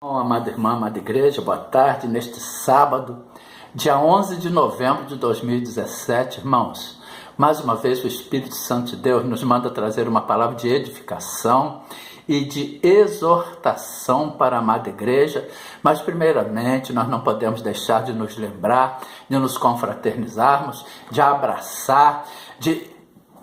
Amada irmã, amada igreja, boa tarde. Neste sábado, dia 11 de novembro de 2017, irmãos, mais uma vez o Espírito Santo de Deus nos manda trazer uma palavra de edificação e de exortação para a amada igreja, mas primeiramente nós não podemos deixar de nos lembrar, de nos confraternizarmos, de abraçar, de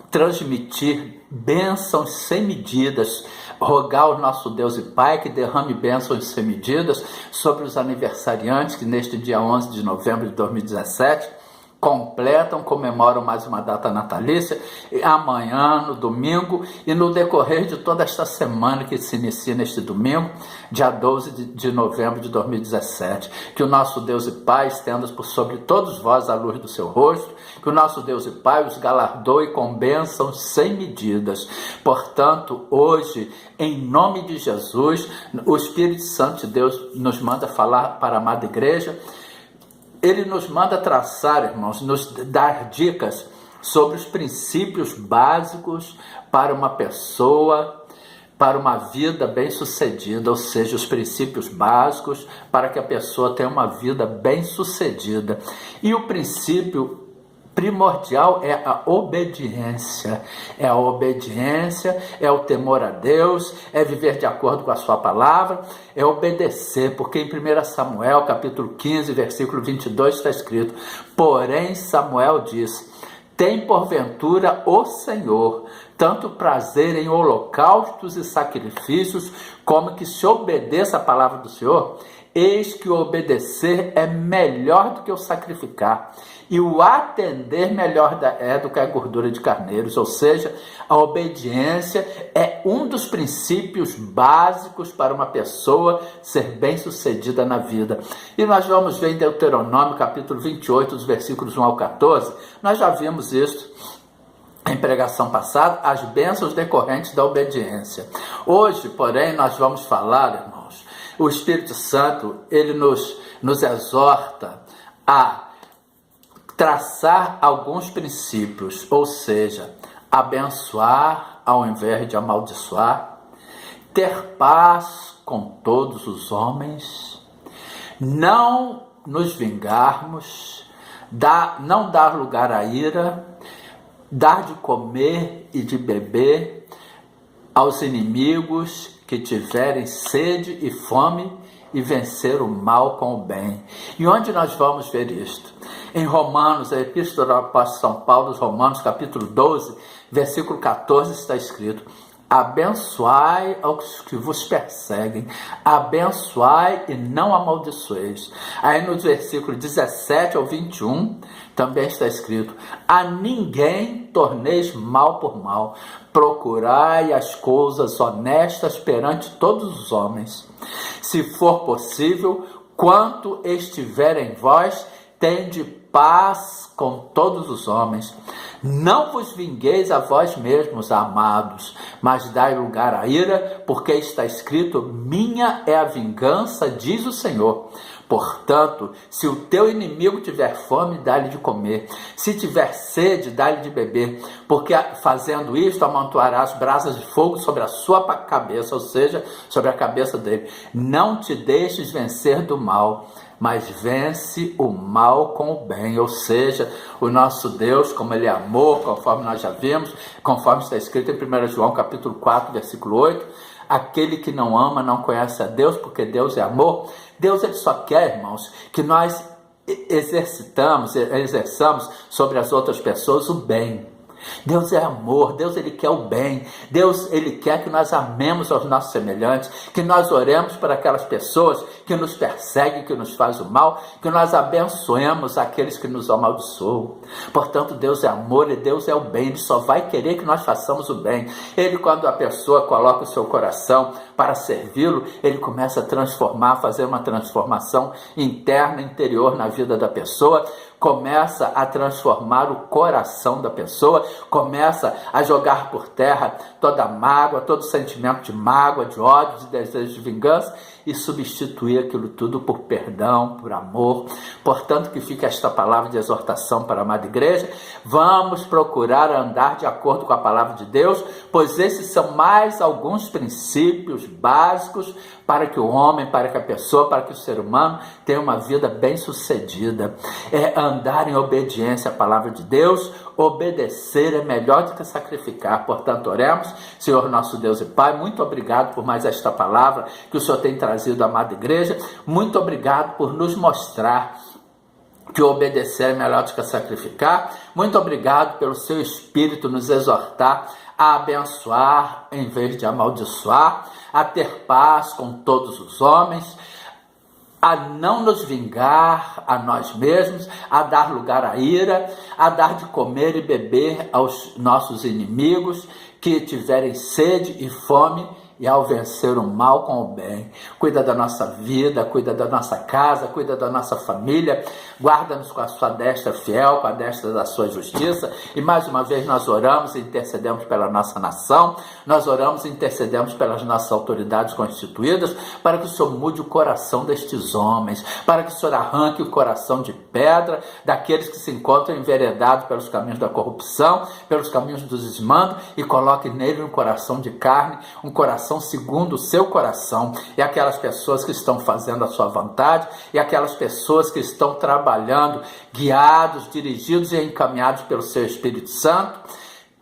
transmitir bênçãos sem medidas, rogar ao nosso Deus e Pai que derrame bênçãos sem medidas sobre os aniversariantes que neste dia 11 de novembro de 2017 comemoram mais uma data natalícia, e amanhã, no domingo, e no decorrer de toda esta semana que se inicia neste domingo, dia 12 de novembro de 2017. Que o nosso Deus e Pai estenda por sobre todos vós a luz do seu rosto, que o nosso Deus e Pai os galardoe com bênçãos sem medidas. Portanto, hoje, em nome de Jesus, o Espírito Santo de Deus nos manda falar para a amada igreja. Ele nos manda traçar, irmãos, nos dar dicas sobre os princípios básicos para uma pessoa, para uma vida bem-sucedida, ou seja, os princípios básicos para que a pessoa tenha uma vida bem-sucedida. E o princípio primordial é a obediência. É a obediência, é o temor a Deus, é viver de acordo com a sua palavra, é obedecer, porque em 1 Samuel, capítulo 15, versículo 22, está escrito: porém Samuel disse: tem porventura o Senhor tanto prazer em holocaustos e sacrifícios, como que se obedeça a palavra do Senhor? Eis que o obedecer é melhor do que o sacrificar, e o atender melhor é do que a gordura de carneiros. Ou seja, a obediência é um dos princípios básicos para uma pessoa ser bem-sucedida na vida. E nós vamos ver em Deuteronômio, capítulo 28, dos versículos 1 ao 14, nós já vimos isso em pregação passada, as bênçãos decorrentes da obediência. Hoje, porém, nós vamos falar, irmãos, o Espírito Santo, ele nos exorta a traçar alguns princípios, ou seja, abençoar ao invés de amaldiçoar, ter paz com todos os homens, não nos vingarmos, não dar lugar à ira, dar de comer e de beber aos inimigos que tiverem sede e fome, e vencer o mal com o bem. E onde nós vamos ver isto? Em Romanos, a Epístola do Apóstolo São Paulo, dos Romanos, capítulo 12, versículo 14, está escrito: abençoai aos que vos perseguem, abençoai e não amaldiçoeis. Aí no versículo 17 ao 21, também está escrito: a ninguém torneis mal por mal, procurai as coisas honestas perante todos os homens. Se for possível, quanto estiver em vós, tende paz com todos os homens. Não vos vingueis a vós mesmos, amados, mas dai lugar à ira, porque está escrito: minha é a vingança, diz o Senhor. Portanto, se o teu inimigo tiver fome, dá-lhe de comer. Se tiver sede, dá-lhe de beber. Porque fazendo isto, amontoarás brasas de fogo sobre a sua cabeça, ou seja, sobre a cabeça dele. Não te deixes vencer do mal, mas vence o mal com o bem. Ou seja, o nosso Deus, como ele é amor, conforme nós já vimos, conforme está escrito em 1 João capítulo 4, versículo 8, aquele que não ama não conhece a Deus, porque Deus é amor. Deus, ele só quer, irmãos, que nós exerçamos sobre as outras pessoas o bem. Deus é amor, Deus ele quer o bem, Deus ele quer que nós amemos aos nossos semelhantes, que nós oremos para aquelas pessoas que nos perseguem, que nos fazem o mal, que nós abençoemos aqueles que nos amaldiçoam. Portanto, Deus é amor e Deus é o bem, ele só vai querer que nós façamos o bem. Ele, quando a pessoa coloca o seu coração para servi-lo, ele começa a transformar, fazer uma transformação interna, interior na vida da pessoa, começa a transformar o coração da pessoa, começa a jogar por terra toda mágoa, todo sentimento de mágoa, de ódio, de desejo de vingança, e substituir aquilo tudo por perdão, por amor. Portanto, que fique esta palavra de exortação para a amada igreja. Vamos procurar andar de acordo com a palavra de Deus, pois esses são mais alguns princípios básicos para que o homem, para que a pessoa, para que o ser humano tenha uma vida bem-sucedida. É andar em obediência à palavra de Deus. Obedecer é melhor do que sacrificar. Portanto, oremos. Senhor nosso Deus e Pai, muito obrigado por mais esta palavra que o Senhor tem trazido à amada igreja. Muito obrigado por nos mostrar que obedecer é melhor do que sacrificar. Muito obrigado pelo seu Espírito nos exortar a abençoar em vez de amaldiçoar, a ter paz com todos os homens, a não nos vingar a nós mesmos, a dar lugar à ira, a dar de comer e beber aos nossos inimigos que tiverem sede e fome, e ao vencer o mal com o bem. Cuida da nossa vida, cuida da nossa casa, cuida da nossa família, guarda-nos com a sua destra fiel, com a destra da sua justiça, e mais uma vez nós oramos e intercedemos pela nossa nação, nós oramos e intercedemos pelas nossas autoridades constituídas, para que o Senhor mude o coração destes homens, para que o Senhor arranque o coração de pedra daqueles que se encontram enveredados pelos caminhos da corrupção, pelos caminhos do desmando, e coloque nele um coração de carne, um coração segundo o seu coração, e aquelas pessoas que estão fazendo a sua vontade, e aquelas pessoas que estão trabalhando, guiados, dirigidos e encaminhados pelo seu Espírito Santo,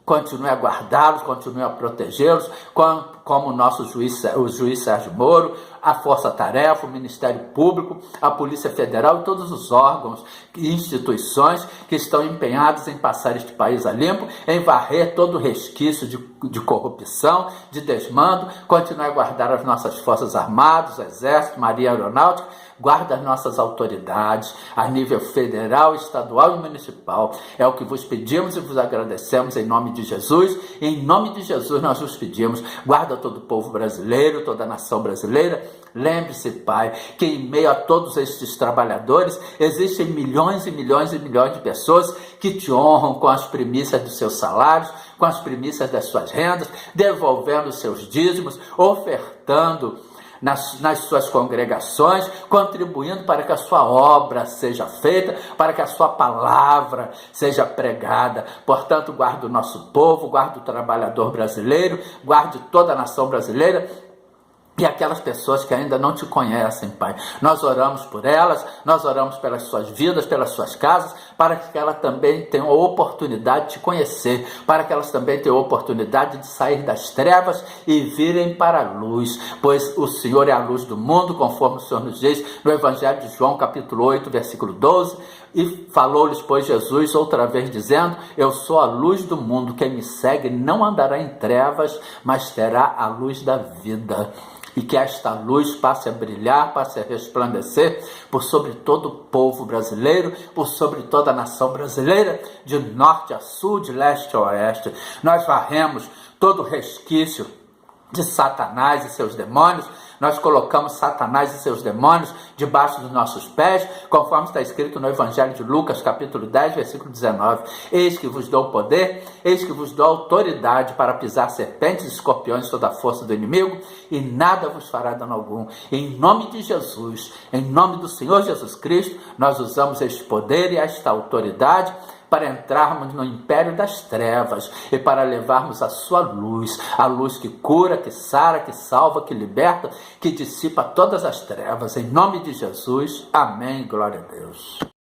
continue a guardá-los, continue a protegê-los, como o nosso juiz, o juiz Sérgio Moro, a Força Tarefa, o Ministério Público, a Polícia Federal e todos os órgãos e instituições que estão empenhados em passar este país a limpo, em varrer todo o resquício de corrupção, de desmando, continue a guardar as nossas Forças Armadas, Exército, Marinha Aeronáutica, guarda as nossas autoridades a nível federal, estadual e municipal. É o que vos pedimos e vos agradecemos em nome de Jesus. Em nome de Jesus nós vos pedimos, guarda todo o povo brasileiro, toda a nação brasileira. Lembre-se, Pai, que em meio a todos estes trabalhadores existem milhões e milhões e milhões de pessoas que te honram com as primícias dos seus salários, com as primícias das suas rendas, devolvendo os seus dízimos, ofertando nas suas congregações, contribuindo para que a sua obra seja feita, para que a sua palavra seja pregada. Portanto, guarde o nosso povo, guarde o trabalhador brasileiro, guarde toda a nação brasileira, e aquelas pessoas que ainda não te conhecem, Pai. Nós oramos por elas, nós oramos pelas suas vidas, pelas suas casas, para que elas também tenham a oportunidade de te conhecer, para que elas também tenham a oportunidade de sair das trevas e virem para a luz, pois o Senhor é a luz do mundo, conforme o Senhor nos diz no Evangelho de João, capítulo 8, versículo 12, e falou-lhes, pois, Jesus outra vez, dizendo: eu sou a luz do mundo, quem me segue não andará em trevas, mas terá a luz da vida. E que esta luz passe a brilhar, passe a resplandecer por sobre todo o povo brasileiro, por sobre toda a nação brasileira, de norte a sul, de leste a oeste. Nós varremos todo o resquício de Satanás e seus demônios. Nós colocamos Satanás e seus demônios debaixo dos nossos pés, conforme está escrito no Evangelho de Lucas, capítulo 10, versículo 19. Eis que vos dou poder, eis que vos dou autoridade para pisar serpentes e escorpiões, toda a força do inimigo, e nada vos fará dano algum. Em nome de Jesus, em nome do Senhor Jesus Cristo, nós usamos este poder e esta autoridade para entrarmos no império das trevas e para levarmos a sua luz, a luz que cura, que sara, que salva, que liberta, que dissipa todas as trevas. Em nome de Jesus, amém, glória a Deus.